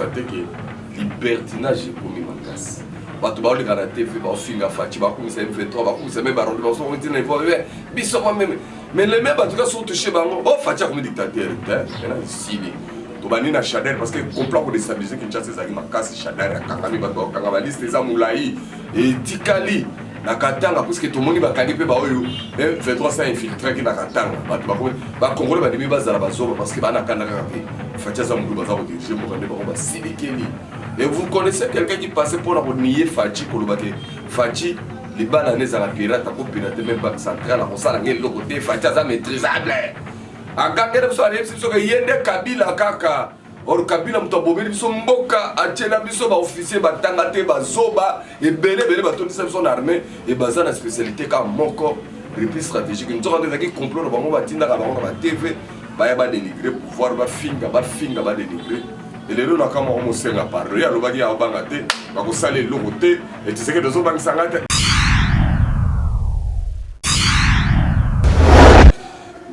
constaté que libertinage est commis en casse. Bato ba oleka na TV ba finga Fachi ba komisa M23 ba komisa même barondi ba so retina il faut biso même mais les mêmes bato sont touchés bango oh Fachi comme dictateur là ici to bani na Chadel parce que complot pour déstabiliser Kinshasa ezali makasi Chadel akangami bato akangama liste eza mulai et tikali na katanga parce que tout le monde va kangi pe ba oyo M23 ça infiltré ki na katanga bato ba congolais ba demi bazala bazoba parce que bana kanaka pe Fachi za mulu bazako diriger mo kande ba sidikeli. Et vous connaissez quelqu'un qui passait pour la nier Fachi Kolobake. Fachi, les bananes à la pirate, à pirate même banque centrale, on s'en a le côté Fachi à maîtrisable. À Gagner, vous savez, c'est ce que Yende Kabila Kaka. Or Kabila Moutabobili, son Mboka, à Tchela Biso, officier, Batangate, Bazoba, et Bele, son armée, et Bazan la spécialité comme Moko, reprise stratégique. Nous avons des complots, nous avons des TV, Baya dénigré, pouvoir, finga, dénigré. Et les gens qui ont fait la parole, ils ont fait la côté et tu sais que les autres banques s'arrêtent.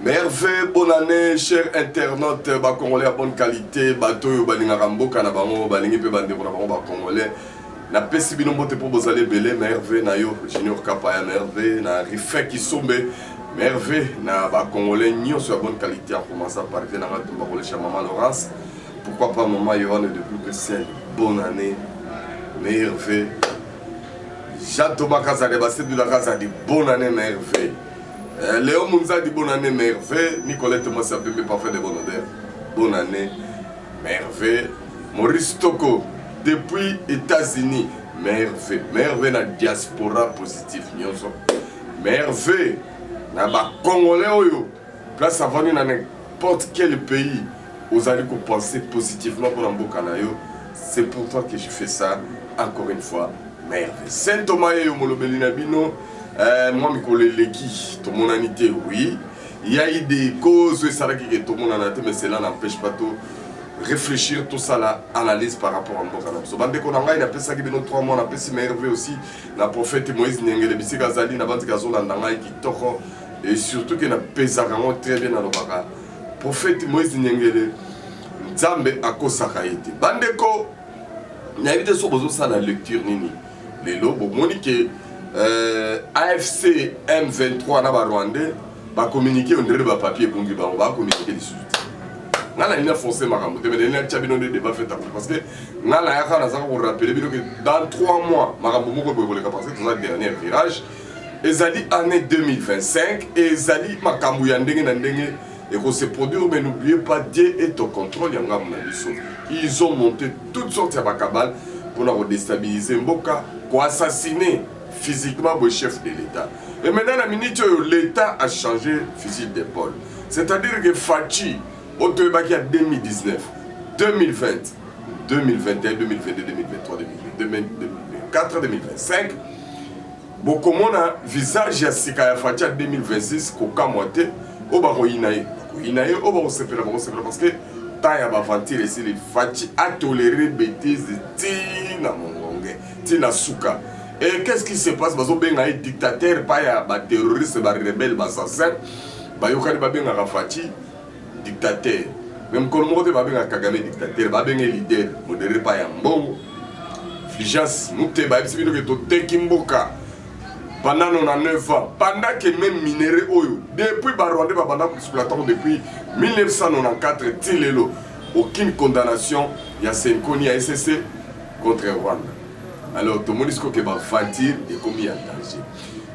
Merveille, bonne année, chers internautes, congolais à bonne qualité, bateau, balingarambo, kanabango, balingi pe bande pour congolais. Na pesi bino mbote pour vous aller belé, merveille, na yo, junior kapaya, merveille, na rifé qui sombe, merveille, na congolais, nyo sur la bonne qualité, en commençant par arriver dans la congolais chez Maman Laurence. Pourquoi pas maman Yohan de plus que celle. Bonne année, merveille. Jean-Thomas Kazadeba, c'est de la Kaza dit bonne année, merveille. Léon Mounza dit bonne année, merveille. Nicolette Massa Pépé, parfait de bonne odeur. Bonne année, merveille. Maurice Toko, depuis États-Unis, merveille. Merveille dans la diaspora positive. Merveille. Dans le Congolais, place à venir dans n'importe quel pays. Vous allez penser positivement pour l'Ambokanayo. C'est pour toi que je fais ça, encore une fois. Merveille. Saint Thomas et Molobelina Bino, moi, Mikole Leki, tout mon anité, oui. Il y a eu des causes, ça qui est tout mon anité, mais cela n'empêche pas tout. Réfléchir tout ça, là, analyse par rapport à Mbokanayo. So, bande Konanga, il a fait ça qui est 3 mois, on a fait si merveille aussi. La prophète Moïse Nyengele, Bissi Gazali, la bande Gazo, la Nangaï qui toko. Et surtout qu'il a pesé très bien dans le baka. Prophète Moïse Nyengele, Nzambe akosaka ete. Bandeko, n'avez sur besoin ça la lecture nini. Les lobes, monique AFC M23 na Rwandais, va communiquer on dirait ba papier pour ngibang, va communiquer les suites. Ngala ina foncé makambo, mais il y a tchabino de débat fait parce que ngala ya kana za ko rappeler que dans 3 mois makambo moko boye boleka parce que c'est le dernier virage. Ezali année 2025 et ezali makambo ya ndenge na ndenge. Et qu'on se produire, mais n'oubliez pas, Dieu est au contrôle. Ils ont monté toutes sortes de cabales pour nous déstabiliser Mboka, pour assassiner physiquement le chef de l'État. Et maintenant, la minute où l'État a changé fusil d'épaule. C'est-à-dire que Fachi, au Toubaki en 2019, 2020, 2021, 2022, 2023, 2024, 2025, beaucoup de monde a visage à Sikaya Fachi en 2026, Koka Moite, au Baro Inaï. Inaïe, au Baro Sepela, parce que Taya Bavantir et les Fachi a toléré bêtises de Tina Mongongue, Tina Souka. Et qu'est-ce qui se passe? Bazo benga dictateur, pas ya terroriste, rebelle, assassin. Bayokani babenga Fachi dictateur. Même quand on babenga Kagame dictateur, babenga leader, modéré pas ya mbongo. Fligence, mouté ba ebisi bino ke to tekimboka. Pendant 9 ans, pendant que même minéraux oyo, depuis Barwandé babanda exploitant depuis 1994 Tilelo, aucune condamnation, il y a Senkoni à SSC contre Rwanda. Alors tout le monde dit que va fantir et commis en danger.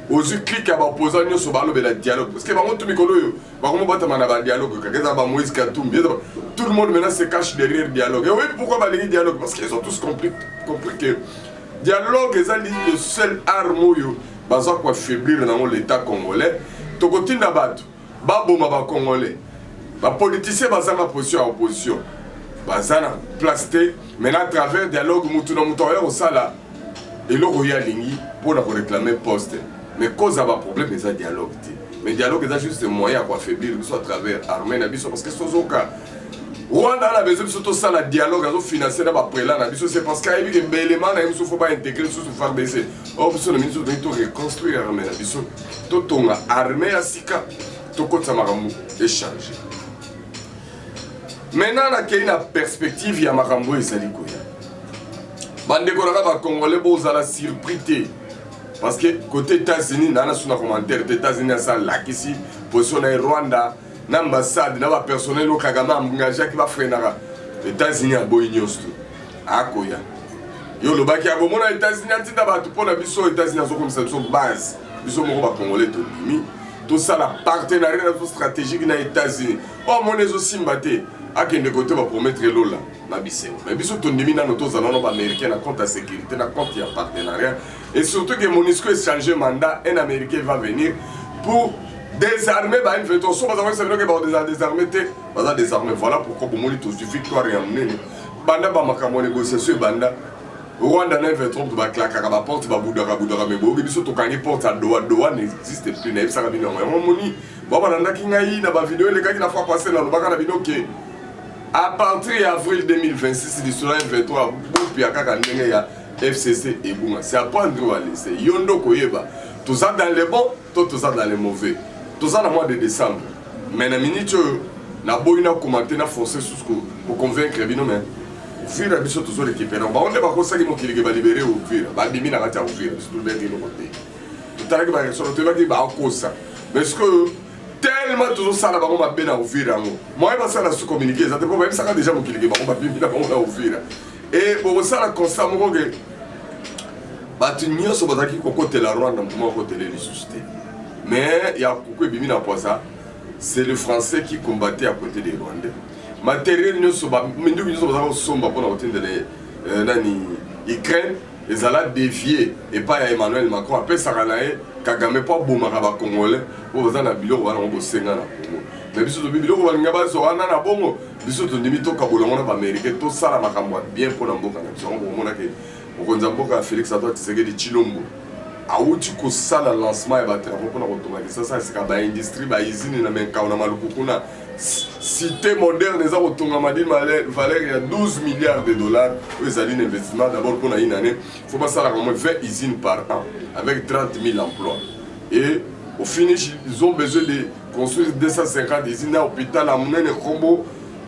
Ozu clique à opposant nous sur le dialogue parce que tout le dialogue, tout le monde maintenant se cache derrière le dialogue. Et oui, pourquoi le dialogue? Parce qu'ils ont tous compris que le dialogue est le seul arme baza quoi faiblir dans l'état congolais. Tokoti na bato, baboma ba congolais. Ba politiciens baza na position à opposition. Baza na plasté maintenant à travers dialogue mutu na mutu au sala et le royal lingi pour réclamer poste. Mais cause à problème c'est un dialogue. Mais dialogue est juste un moyen à faiblir soit à travers armée na biso parce que sozoka Rwanda a besoin de ça le dialogue à financer dans prélat na biso c'est parce qu'il y a des éléments na biso faut pas intégrer sous faire baisser. Oh biso le ministre doit reconstruire armée na biso. To tonga armée à sika to kota maramu échanger. maintenant nakei na perspective ya makambo ezali koya bandeko nanga bacongolais bozala surpris te parce que côté États-Unis nana suna commentaire des États-Unis ça lakisi position na Rwanda na ambassade na ba personnel au Kagame engagé qui va freiner États-Unis a boyi nyosto akoya yo lo baki abo mona États-Unis atinda ba tout na biso États-Unis azo comme ça base biso moko ba congolais to limi tout ça la partenariat stratégique na États-Unis oh mon ezo simbate akende côté va promettre lola na biso mais biso to ndimi na noto zalano ba américain na compte à sécurité na compte ya partenariat et surtout que MONUSCO échanger mandat un américain va venir pour désarmer ba une veto so ba ça veut dire que ba désarmer te ba désarmer voilà pourquoi pour moni tout victoire ya mnene banda ba makambo négociation banda Rwanda na 23 to ba claquer ba porte ba boudara mais bogi biso to kangi porte à doa n'existe plus na ça bino moni ba ba nanda kingai na ba vidéo les gars qui la fois passer na lobaka na bino que à partir d'avril 2026 l'histoire 23 puis à kaka ndenge ya FCC et Bouma. C'est à prendre à laisser. Yondo Koyeba. Tout ça dans les bons, tout ça dans les mauvais. Tout ça dans le mois de décembre. Mais dans la minute, na boy na commenter na forcer sur ce pour convaincre bino mais vira biso tout ça l'équipe. On va on va comme ça qui m'ont libérer ou vira. Ba bimi na kata ou vira. Tout le monde est côté. Tout à l'heure sur le terrain qui va cause ça. Parce que tellement tout ça là ba on va bien ou vira. Moi je ça la sous communiquer. Ça te peut même ça déjà mon kiligi ba on va bimi na on va vira. Et pour ça la constamment que batu nyonso bazaki kokotela Rwanda mpo kokotela lisusu. Mais il y a beaucoup bimi na poisa, c'est le français qui combattait à côté des Rwandais. Matériel nyonso ba mindu nyonso bazaka somba pona kotendele nani Ukraine ezala dévier et pas ya Emmanuel Macron après ça kanae Kagame pas bomaka ba Congolais po bazana biloko bana ngo senga na Congo. Mais biso to biloko balinga bazo wana na bongo biso to ndimi to kabolongo na ba Américain to sala makambo bien pona mboka na biso ngo mona ke okonza mboka Félix Antoine Tshisekedi Tshilombo auti ko sala lancement ya ba travaux pona kotonga ça c'est ka ba industrie ba usine na menka na maluku kuna cité moderne za kotonga madi valeur ya 12 milliards de dollars aux alliés d'investissement d'abord pour une année faut pas ça la comme 20 usines par an avec 30 000 emplois et au finish ils ont besoin de construire 250 usines à hôpital à Munene Kombo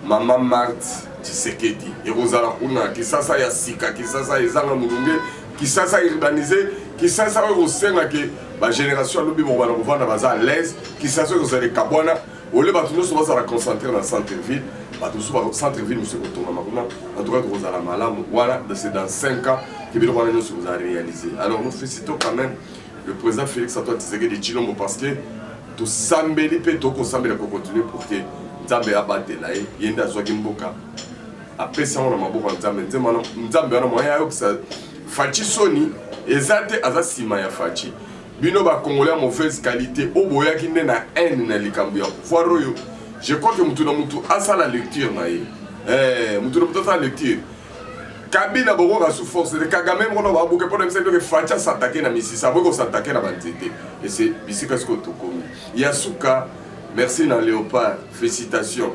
Maman Marthe Tshisekedi et Rosala kuna qui ça ya sika qui ça ezanga mulunge qui ça urbanisé qui ça au senga que ba génération lobi bon bana kovanda baza à l'aise qui ça que les kabwana au lieu batu nyonso bazala concentrer dans centre ville batu so centre ville monsieur kotonga makuna en tout cas Rosala malamu voilà c'est dans 5 ans que bilo bana nyonso vous a réalisé. Alors nous félicitons quand même le président Félix Antoine Tshisekedi Tshilombo parce que tout sambeli pe to ko sambela ko continuer pour que Nzambe abatela yenda zwaki mboka apesa wana maboko Nzambe Nzambe wana moya yo ça fachi soni ezate azasima ya fachi bino ba congolais à mauvaise qualité oboya ki na haine na likambo ya pouvoir oyo. Je crois que mutu na mutu asa la lecture na ye mutu na mutu asa la lecture Kabila boko ga sous force de Kagame mona ba boke pona mse que facha s'attaquer na misisa boko s'attaquer na banzete et c'est bisika ce que to komi Yasuka. Merci dans Léopard, félicitations.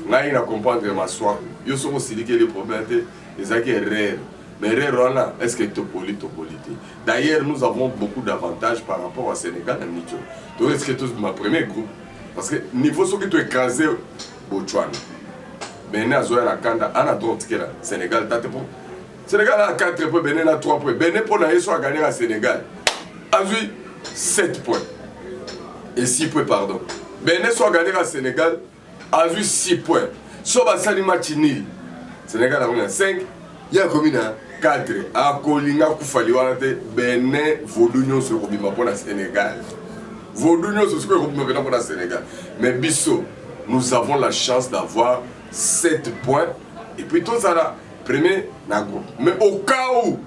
Ngai na comprendre ma soie. Yo soko silike les problèmes les aki erreur. Mais erreur là, est-ce que topoli. D'ailleurs, nous avons beaucoup d'avantages par rapport au Sénégal et Niger. Donc est-ce que tout ma premier groupe parce que niveau ce que tu écrasé Botswana. Benin a joué la Kanda, ana d'autres que la Sénégal tate pour. Sénégal a 4 points, Benin a 3 points. Benin pour na yeso a gagné à Sénégal. A joué 7 points. Et 6 points pardon. Benin soit gagné à Sénégal, a eu 6 points. Soba Sali match nul. Sénégal a 5, il y a combien 4. A Kolinga Koufali Wanate, Benin, Vaudouignon se robima pour le Sénégal. Vaudouignon se robima pour le Sénégal. Mais Bisso, nous avons la chance d'avoir 7 points. Et puis tout ça là, premier, Nago. Mais au cas où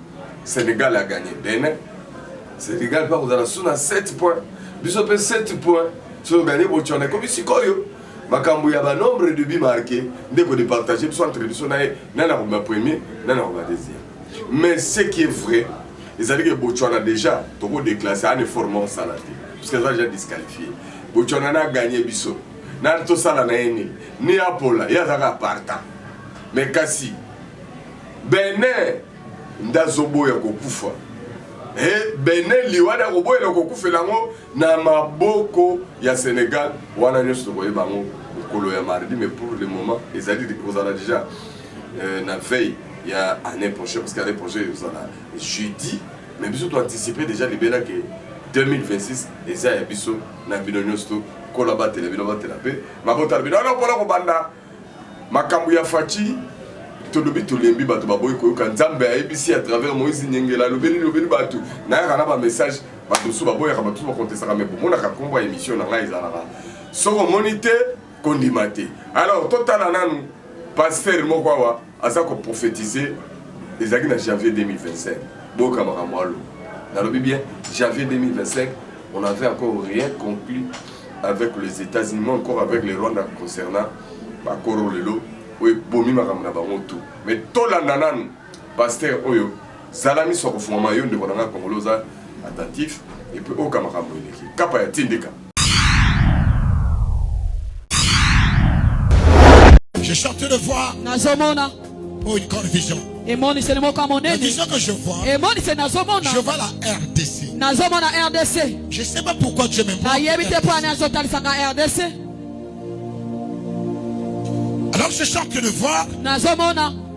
Sénégal a gagné, Benin, Sénégal pas vous allez 7 points. Bisso fait 7 points. Si vous gagnez votre channel, comme ici, il y a un nombre de buts marqués, dès que vous partagez, soit entre les deux, nana va premier, nana va deuxième. Mais ce qui est vrai, ils ont dit que Botswana déjà, tout déclassé, un effort salaté, parce qu'ils ont déjà disqualifié. Botswana a gagné Bisso. N'a tout ça là, ni Apola, il y a un partant. Mais Kassi, Benin, Ndazobo ya kokufa. Et Benin liwada kobo ela kokufa lango na maboko ya Sénégal wana nyoso koyeba ngo mokolo ya mardi, mais pour le moment, ils allaient déjà la veille, il y a l'année prochaine, parce qu'année prochaine, jeudi, mais ils ont anticipé déjà les bélas que 2026, et ça, il y a un binoniosto, kolabate, les binobate la paix, ma bonne talbina, non, pour la robanda, ma kambuya fachi, tolobi tolembi bato baboy ko kan Nzambe ayebisi à travers Moïse Nyengela lobeli bato na yana ba message bato so baboy ka bato ba contester mais pour mona ka komba émission na ngai ezalaka soko monité kondimate alors total nanu pasteur moko wa asa ko prophétiser ezaki na janvier 2025 boka makamwalo na lobi bien janvier 2025 on avait encore rien conclu avec les États-Unis encore avec les Rwanda concernant ba korolelo. Oui, bomi makamna bango tout. Mais tolanda nanu pasteur oyo salami soko fuma yo ndeko nanga kongoloza attentif et puis oka makambo eleki. Kapa ya tindika. Je chante de voix. Nazomona. Oh, une grande vision. Et mon c'est le mot comme on est. La vision que je vois. Et mon c'est Nazomona. Je vois la RDC. Nazomona RDC. Je sais pas pourquoi Dieu m'aime. Na yebite po anazotali sanga RDC. Alors je chante de voir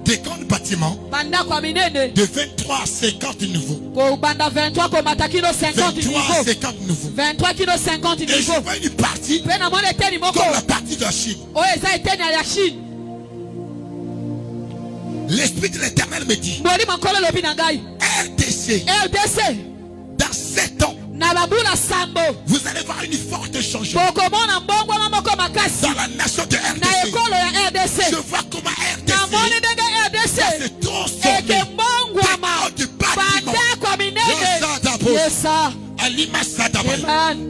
des grands bâtiments de 23 à 50 nouveaux. 23 à 50 nouveaux. 23 kilo 50 nouveaux. Et je vois une partie comme la partie de la Chine. L'Esprit de l'Éternel me dit RDC dans 7 ans vous allez voir une forte changement dans la nation de RDC. Je vois comment RDC se transformer de bâtiments.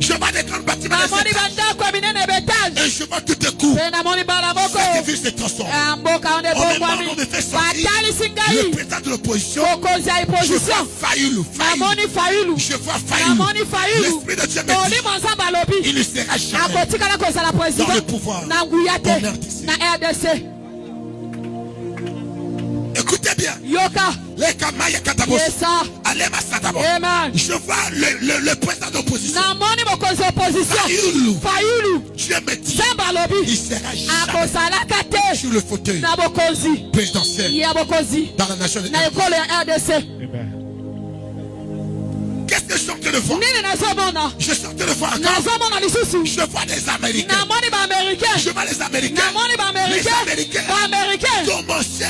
Je vois des grands bâtiments et je vois tout d'un coup cette ville se transforme. On me fait sortir le président de l'opposition. Je vois Fayoulou. Je vois Fayoulou. L'Esprit de Dieu me dit il ne sera jamais dans le pouvoir en RDC. Écoutez bien. Les Kamaya Katabos. Je vois le président d'opposition. Fayoulou. Dieu me dit il sera jamais sur le fauteuil présidentiel dans la nation de RDC. Qu'est-ce que je chante de voir? Je chante de voir encore. Je vois des Américains. Je vois les Américains. Les Américains commencent à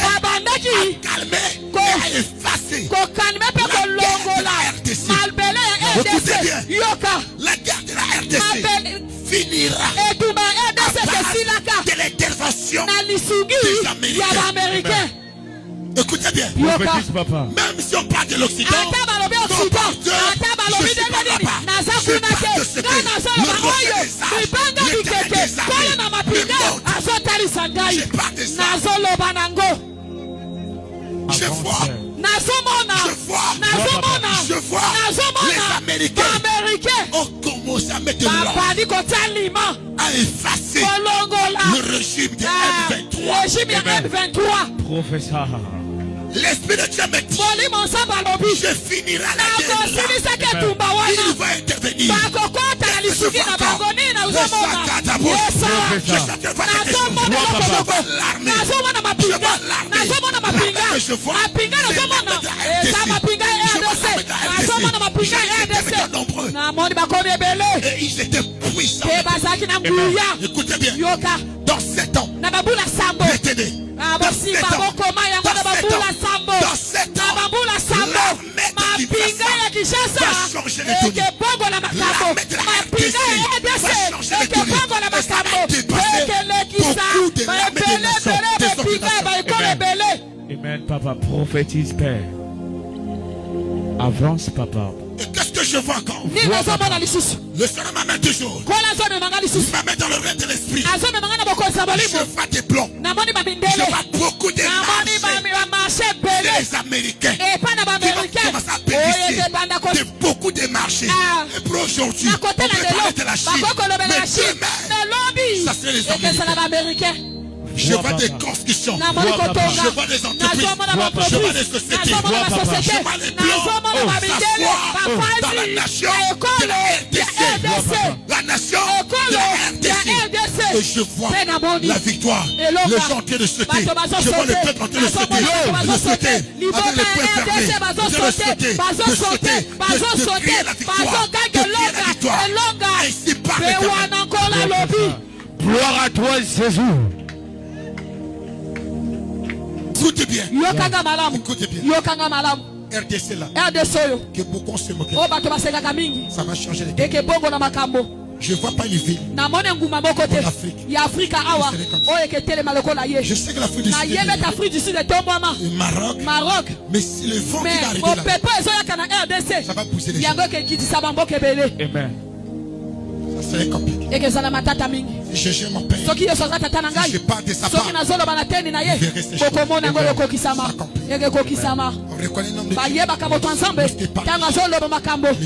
calmer et à effacer la RDC. Écoutez bien. La guerre de la RDC finira de l'intervention des Américains. Écoutez bien. Même si on parle de l'Occident, on parle de ce je vois les Américains ont commencé à mettre à effacer le régime de M23. Professeur. L'Esprit de Dieu me dit je finirai la guerre. Il va intervenir. Je vois et ils étaient puissants. Écoutez bien. Dans 7 ans, retenez. Dans 7 ans, l'armée va changer le tournure. L'armée de la RDC va changer le tournure. Et ça va dépasser beaucoup de l'armée des nations. Amen, papa, prophétise, Père. Avance, papa. Et qu'est-ce que je vois encore? Le Seigneur m'amène toujours. Il m'amène dans le règne de l'esprit. Je vois des blancs. Je vois beaucoup de marchés. Les Américains qui vont commencer à bénéficier de beaucoup de marchés. Et pour aujourd'hui, on peut parler de la Chine. Mais demain, ça serait les Américains. Je vois des constructions. Je vois des entreprises. Je vois des sociétés. Je vois les blancs s'asseoir dans la nation de la RDC. la nation de la RDC. Et je vois la victoire. Les gens en train de sauter. Je vois le peuple en train de sauter. De sauter. Avec les poings fermés. De sauter. De sauter. De crier la victoire. De crier la victoire. Ainsi parle l'Éternel. Gloire à toi, Jésus. Écoutez bien. Écoutez bien. RDC là. Que beaucoup se moquent. Ça va changer les temps. Je ne vois pas une ville en Afrique. Je sais que l'Afrique du Sud est Maroc. Mais si le vent qui va arriver là, ça va pousser les gens. Amen. Ça serait compliqué. Si je mon père, si je pars de sa part, il verrait ces choses. On reconnaît le nom de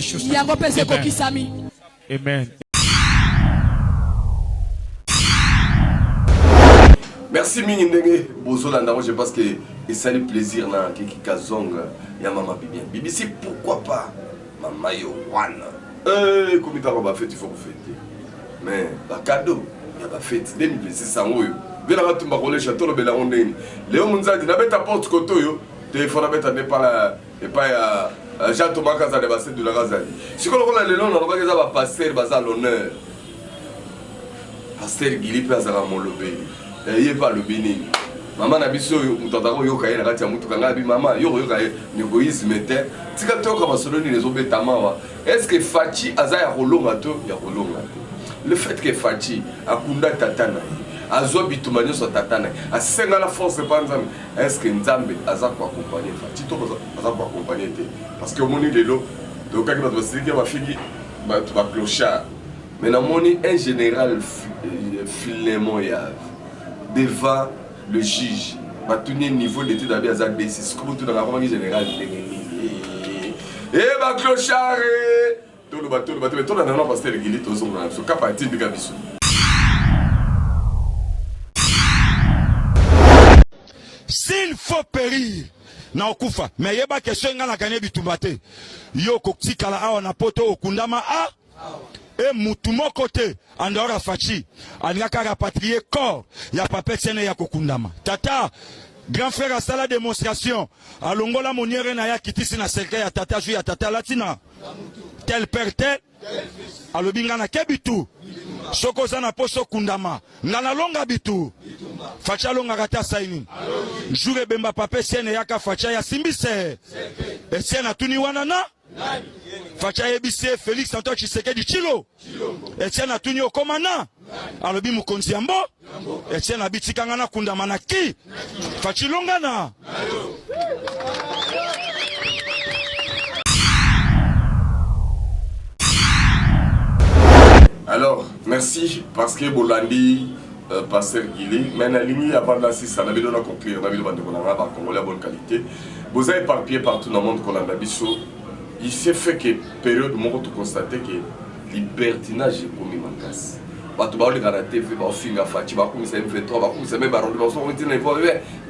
Dieu. Amen. Merci Mingindenge Bozolanda, moi je pense que ça le plaisir na Kiki Kazong ya Mama Bibi. BBC pourquoi pas Mama Yowana. Comme il va fête il faut fêter. Mais ba cadeau, il y a ba fête 2026 en oyo. Vela ba tumba ko le château le bela ondeni. Léo Munzadi na beta porte koto yo, téléphone beta ne pas la et pas ya Jean Thomas Kaza de Basset de la Gazali. Si on a le nom on va que ça va passer bazar l'honneur. Pasteur Gili pe azala mon lobé. Il pas le bénin. Maman na biso mutandako yo kayena kati ya mutu kanga bi mama yo yo kaye égoïsme te. Tika to ka basoloni les obetama. Est-ce que Fachi azaya rolonga to ya rolonga to. Le fait que Fachi akunda tatana azwa bitumanya so tatana asenga la force pas nzambe. Est-ce que nzambe aza ko accompagner Fachi to aza ko accompagner te parce que moni lelo to ka ba basiki ba figi ba clochard. Mais na moni un général Philémon ya devant le juge, le niveau d'études à Biazak D6, comme tout dans la famille générale. Eh, ma clochard! Tout le bateau, mais tout le monde a passé le guillet, tout le monde a passé le guillet. S'il faut périr, na okufa, mais il y a pas question de gagner du tumbate. Yo koktikala awa na poto okundama a. Et mutumo côté andora Fachi aniaka rapatrier corps ya papa tsene ya kokundama tata grand frère a sala démonstration alongola moniere na ya kitisi na cercle ya tata ju ya tata latina tel perte alobinga na kebitu soko za na poso kundama ngana longa bitu Facha longa kata saini jure bemba papa tsene ya ka Facha ya simbise et tsena tuni wanana Facha ebise Félix Antoine Tshisekedi Chilo Etienne atuni okomana alobi mukonzi yambo Etienne abitikanga na kundama na ki Fachi longana. Alors merci parce que Bolandi Pasteur Guili, mais la ligne avant la 6, on a besoin de conclure, on a besoin de Congolais à bonne qualité. Vous avez éparpillé partout dans le monde qu'on a d'habitude. Il s'est fait que période où on constaté que libertinage est commis en casse. Batu ba oleka na TV ba ofinga Fachi ba kumisa M23 ba kumisa même barondi ba so retina il faut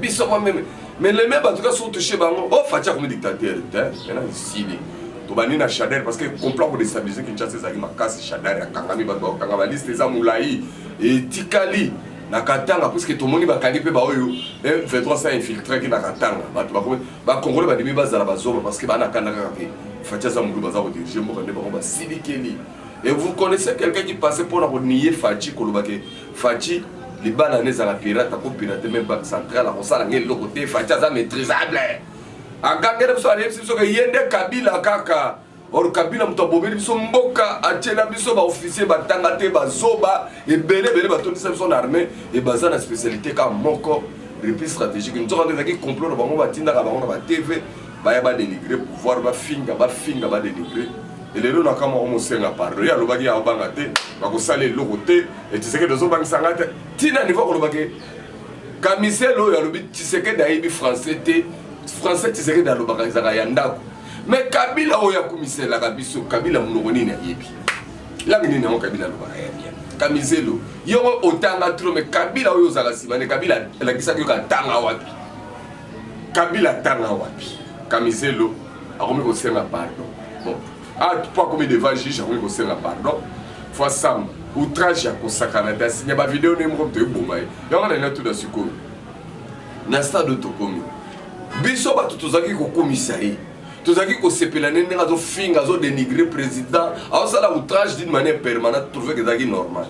biso même mais les mêmes en tout cas sont touchés bango oh Fachi comme dictateur maintenant ici to bani na Chadel parce que complot pour déstabiliser Kinshasa ezaki makasi Chadel ya kangami ba kangama liste za mulai et tikali na katanga parce que tout le monde ba kangi pe ba oyo M23 ça infiltré ki na katanga ba Congolais ba demi bazala bazoma parce que ba na kananga pe Fachi za mulu bazako diriger mo kande ba silikeli. Et vous connaissez quelqu'un qui passait pour la nier Fachi Kolobake. Fachi, les bananes à la pirate, à pirate même banque centrale, on s'en a le côté Fachi à maîtrisable. À Gagner, vous savez, c'est ce que Yende Kabila Kaka. Or Kabila Mutabobi, son Mboka, à Tchela Biso, officier, Batangate, Bazoba, et Bele, son armée, et basé la spécialité comme Moko, reprise stratégique. Nous avons des complots, on va Tinda, on va TV, va dénigrer, pouvoir, va finga, dénigrer. Et les gens qui ont parlé, ils ont dit que ils ont dit et tu sais que les autres banques sont tina niveau kolobake kamiselo ya lobi tu sais que daibi français tu sais que dans le bagazaka yandako mais Kabila oya kumisela kabiso Kabila munokoni na yebi la ngini na Kabila lo bagaya kamiselo yo otanga trop mais Kabila oyo zaka sibane Kabila la kisaki yo katanga wapi Kabila tanga wapi kamiselo akomi ko senga pardon bon Ah, pas comme devant juge, on va faire pardon. Fois ça, outrage ya kosakana da signa ba vidéo ne mo te bomba. Ya on a tout dans ce coup. Na stade to komi. Biso ba tutozaki ko komisa yi. Tozaki ko sepela ne nga zo finga zo dénigrer président. Alors ça la outrage d'une manière permanente trouver que c'est normal.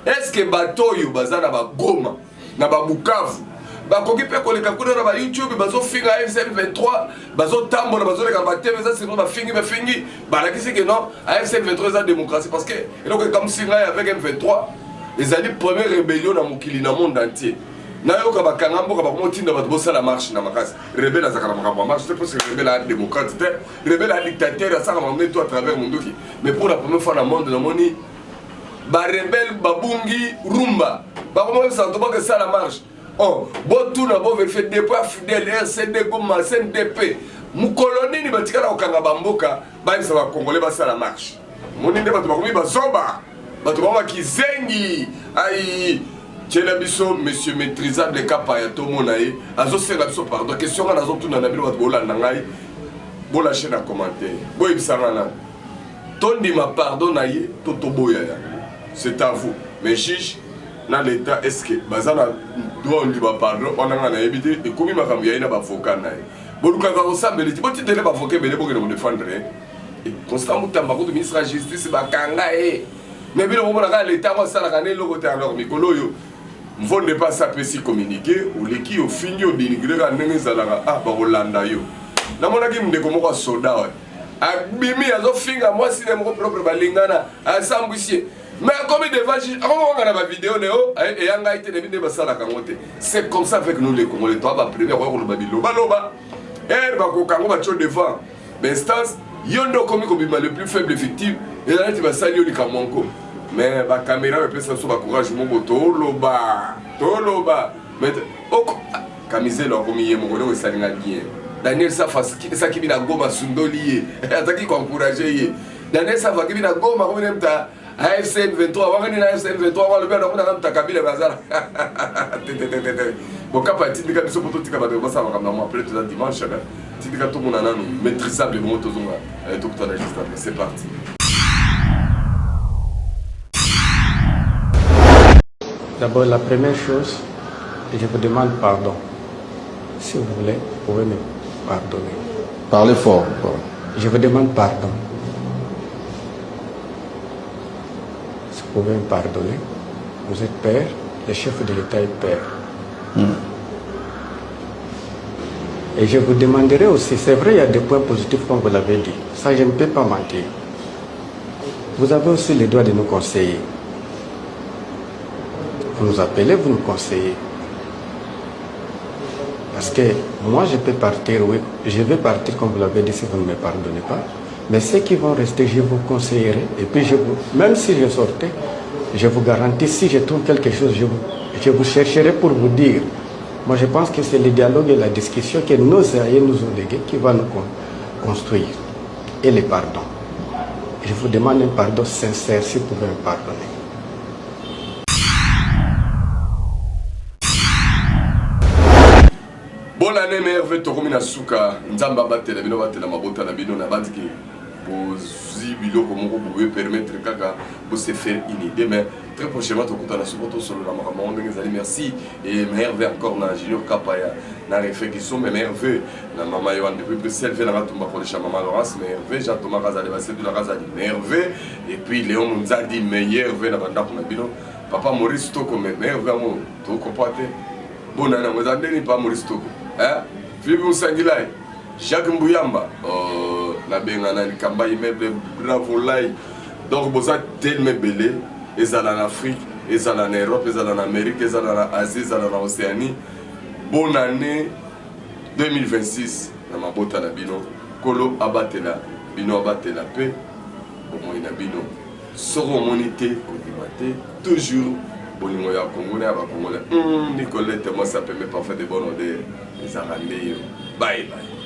Est-ce que bato yo bazana ba Goma na ba Bukavu bakoki pe koleka kuna na ba YouTube bazo finga AFC 23 bazo tambola bazo leka ba TV ça c'est ba fingi balakisi que non AFC 23 c'est la démocratie parce que donc comme singa avec M23 les alliés première rébellion na mokili na monde entier na yo ka bakanga mboka bakomotinda bato bosa la marche na makasi rebelle azakala makamba marche c'est parce que rebelle a démocrate rebelle a dictateur ça va tout à travers mondoki mais pour la première fois dans le monde na moni ba rebelle babungi rumba bakomo santo ba que ça la marche. Oh, bon tout d'abord vérifier des points fidèles RCD comme CNDP. Mu colonie ni batikala okanga bamboka, ba ça va congolais ba ça la marche. Mon inde ba bakomi ba zoba. Ba to ba kizengi. Ai tchela biso monsieur maîtrisable de kapaya to monaye. Azo sera biso pardon. Question na zo tout na bilo ba bolanda ngai. Bo lâcher na commentaire. Bo ibisanga na. Tondi ma pardon naye to toboya. C'est à vous. Mais chiche dans l'état est-ce que bazana doit on lui pardon on a évité et comme ma femme yaina ba avocat nae boluka ka osambeli tiboti tele ba avocat bele bokene mo défendre et constant mutamba ko ministre de justice ba kanga mais bilo mo na l'état ko sala kana loko te alors mikolo yo mvonde pas ça peut si communiquer ou leki au fini au dénigrer ka ndenge zalaka ah ba Rolanda yo na mona ki mndeko moko soda wa abimi azo finga moi si le mo propre balingana asambwisie. Mais comme il devait on a ma vidéo néo et yanga été devine basala kangote. C'est comme ça avec nous les Congolais. Toi ba premier roi le babilo baloba. Er ba ko kango ba cho devant. Mais instance yondo komi ko bima le plus faible victime et là tu vas saluer le kamonko. Mais ba caméra peut ça so ba courage mon boto loba. Mais oko camisé lo komi yemo ko salinga bien. Daniel Safa ça qui bina goma sundoli ataki ko encourager. Daniel Safa qui bina goma ko nemta AFC 23, on va AFC 23, on va le faire dans la Kabila Bazar. Bon, capable, tu dis que tu peux tout faire, ça va comme après tout dimanche. Tu dis que tout le monde a maîtrisable le moto et tout le temps. C'est parti. D'abord, la première chose, je vous demande pardon. Si vous voulez, vous pouvez me pardonner. Parlez fort. Je vous demande pardon. Vous pouvez me pardonner. Vous êtes père, le chef de l'État est père. Et je vous demanderai aussi, c'est vrai, il y a des points positifs comme vous l'avez dit. Ça, je ne peux pas mentir. Vous avez aussi le droit de nous conseiller. Vous nous appelez, vous nous conseillez. Parce que moi, je peux partir, oui, je vais partir comme vous l'avez dit si vous ne me pardonnez pas. Mais ceux qui vont rester, je vous conseillerai. Et puis, même si je sortais, je vous garantis, si je trouve quelque chose, je vous chercherai pour vous dire. Moi, je pense que c'est le dialogue et la discussion que nos aïeux nous ont légués qui va nous construire. Et le pardon. Je vous demande un pardon sincère, si vous pouvez me pardonner. Bonne année, Merve Tokomina Souka, Nzamba Batela, Bino Batela, Mabota, Bino Nabatki, pour Zibilo, comme vous pouvez permettre de se faire une idée. Mais très prochainement, tu as la soupe sur le Ramadan. Merci. Et Merve encore, na Junior Kapaya, na réflexion, mais Merve, la maman Yohan, depuis Bruxelles, fait la tomba pour les chamamans Laurence, Merve, Jatoma Razali, c'est de la Razali, Merve, et puis Léon Mounzadi, meilleur, la banda pour Bino, Papa Maurice Toko, mais Merve, tu comprends? Bonne année, vous n'avez pas Maurice Toko. Philippe Moussangilai, Jacques Mbouyamba, la Bengana, le Kamba, immeuble, bravo lai. Donc, vous êtes tellement belé, ils sont en Afrique, ils sont en Europe, ils sont en Amérique, ils sont en Asie, ils sont en Océanie. Bonne année 2026, dans ma botte à la Bino, Kolo abatela, Bino abatela paix, au moins la Bino. Soro monité, toujours. Bonimo ya Congolais, à Congolais. Nicolette, moi ça permet pas faire de bonnes odeurs. Les Arandais, bye bye.